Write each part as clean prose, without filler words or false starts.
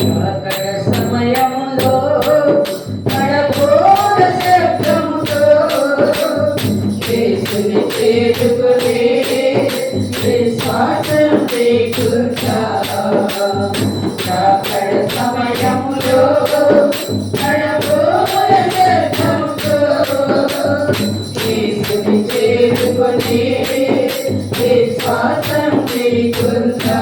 అక్కడ సమయములో నడబోర శబ్దముతో యేసుని చేరుకుని విశ్వాసం చేకూర్చా. అక్కడ సమయములో నడబోర శబ్దముతో యేసుని చేరుకుని విశ్వాసం చేకూర్చా.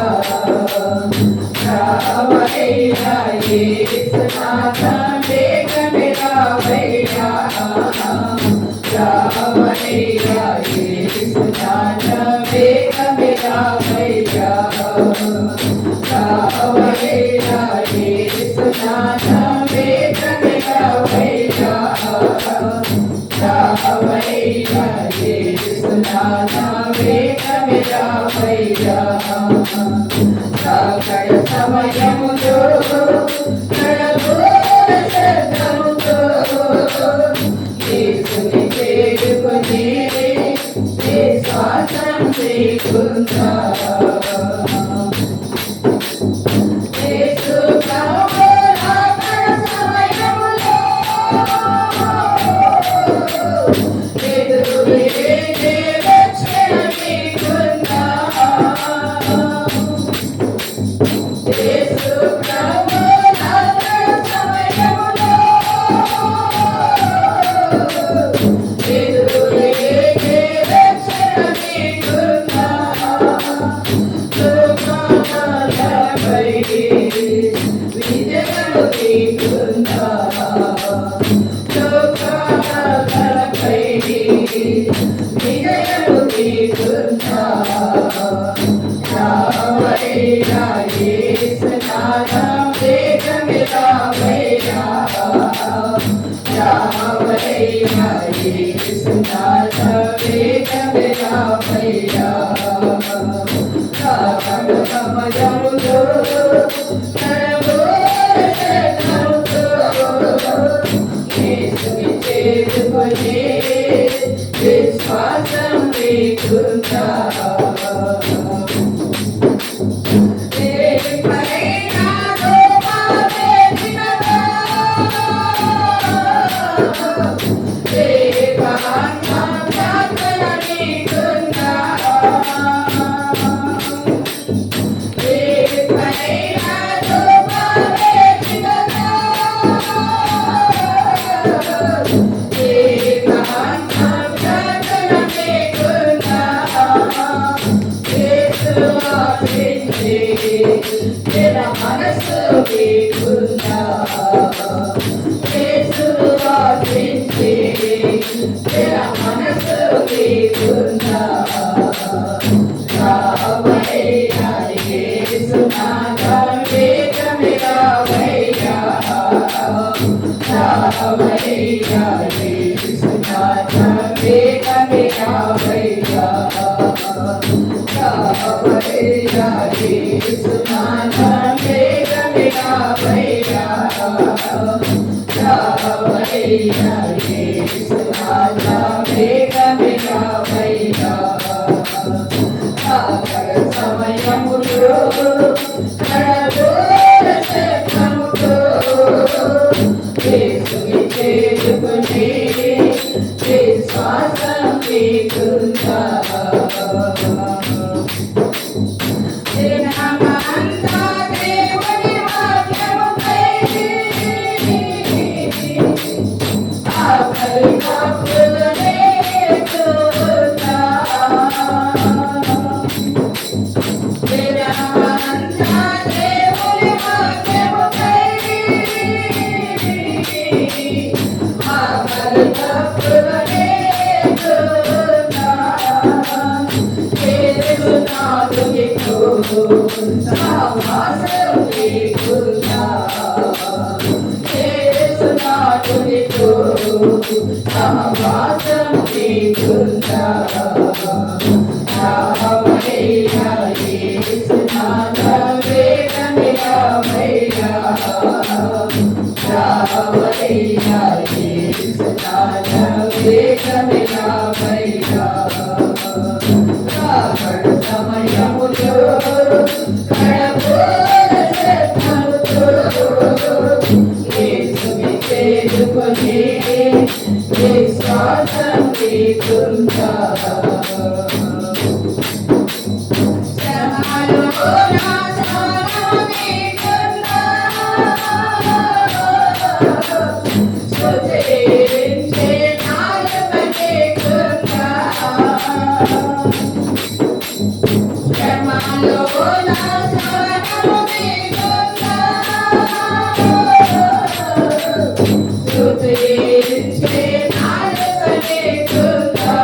రావయ్యా యేసునాథ వేగమే రావయ్యా. రావయ్యా యేసునాథ వేగమే రావయ్యా. రావయ్యా యేసునాథ వేగమే రావయ్యా. రావయ్యా యేసునాథ వేగమే రావయ్యా. అక్కడ సమయములో నడబోర శబ్దముతో యేసుని చేరుకుని విశ్వాసం చేకూర్చా. యేసు ప్రభువు అక్కడ సమయములో ఎదురులేని రక్షణ మీకున్నా. యేసు ప్రభువు అక్కడ సమయములో ఎదురులేని రక్షణ మీకున్నా. లోకాలపై విజయము మీకున్నా. లోకాలపై విజయము మీకున్నా. రావయ్యా యేసునాథ వేగమే రావయ్యా. రావయ్యా యేసునాథ వేగమే రావయ్యా. అక్కడ సమయములో నడబోర శబ్దముతో యేసుని చేరుకుని విశ్వాసం మీకున్నా. మనసు మీకున్నా. యేసును వాసించి మనసు మీకున్నా. రావయ్యా యేసునాథ వేగమే రావయ్యా. రావయ్యా యేసునాథ వేగమే రావయ్యా. రావయ్యా యేసునాథ వేగమే రావయ్యా. రావయ్యా యేసునాథ వేగమే రావయ్యా. అక్కడ సమయములో నడబోర శబ్దముతో యేసుని చేరుకుని విశ్వాసం మీకున్నా. దినమంతా దేవుని వాక్యముపై ఆకలి దప్పులనే చూన్నా. దినమంతా దేవుని వాక్యముపై ఆకలి దప్పులనే చూన్నా. సహవాసం మీకున్నా. యేసునాథునితో సహవాసం మీకున్నా. రావయ్యా యేసునాథ వేగమే నీకుందా శ్రమలో నా సహనం నీకుందా స్తుతించే నాలుక నీకుందా శ్రమలో నా సహనం నీకుందా స్తుతించే నాలుక నీకుందా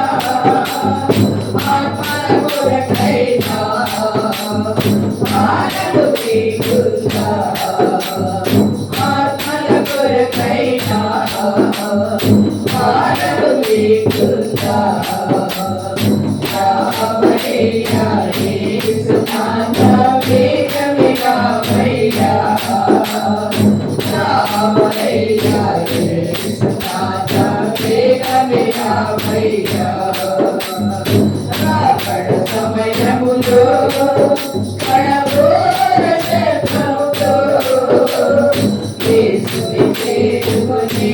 ఆత్మల కొరకైనా ఆనలు నీకుందా ఆత్మల కొరకైనా ఆనలు నీకుందా రామయ్యా యేసునాథ వేగమిగా భయ్యా రామయ్యా యేసునాథ వేగమిగా భయ్యా రాకడ సమయములో కడబోర శబ్దముతో యేసుని చేరుకొని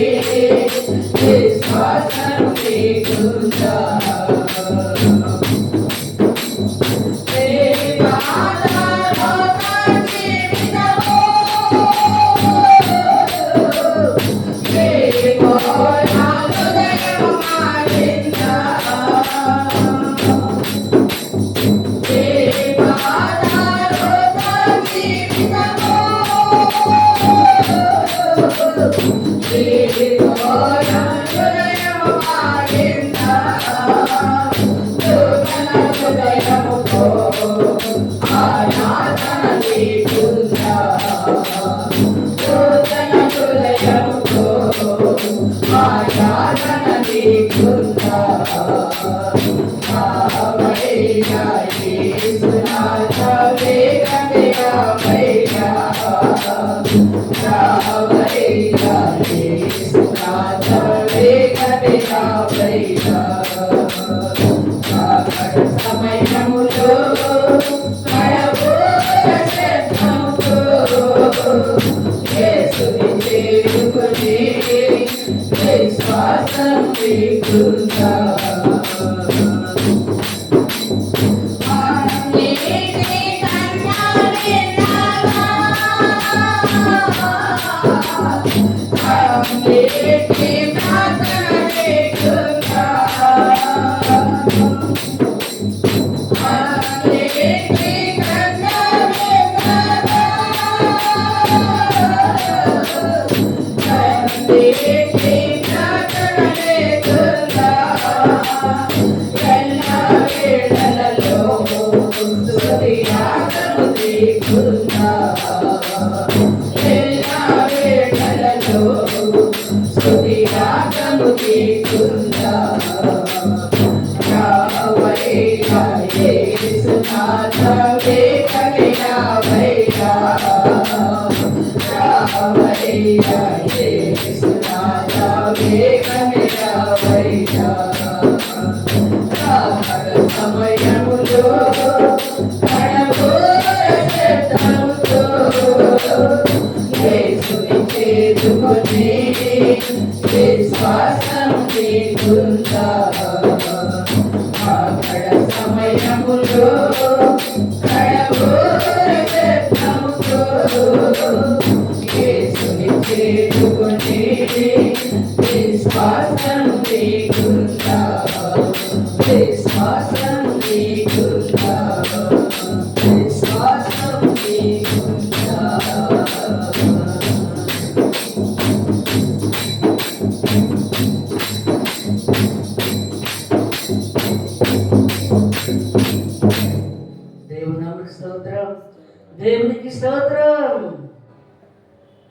విశ్వాసం నీకుందా సమయములో యేసుని చేరుకొని విశ్వాసం నీకుందా సమయములో యేసుని చేరుకొని విశ్వాసం నీకుందా అక్కడ సమయములో యేసుని చేరుకొని విశ్వాసం నీకుందా విశ్వాసం నీకుందా విశ్వాసం నీకుందా దేవునికి స్తోత్రం దేవునికి స్తోత్రం.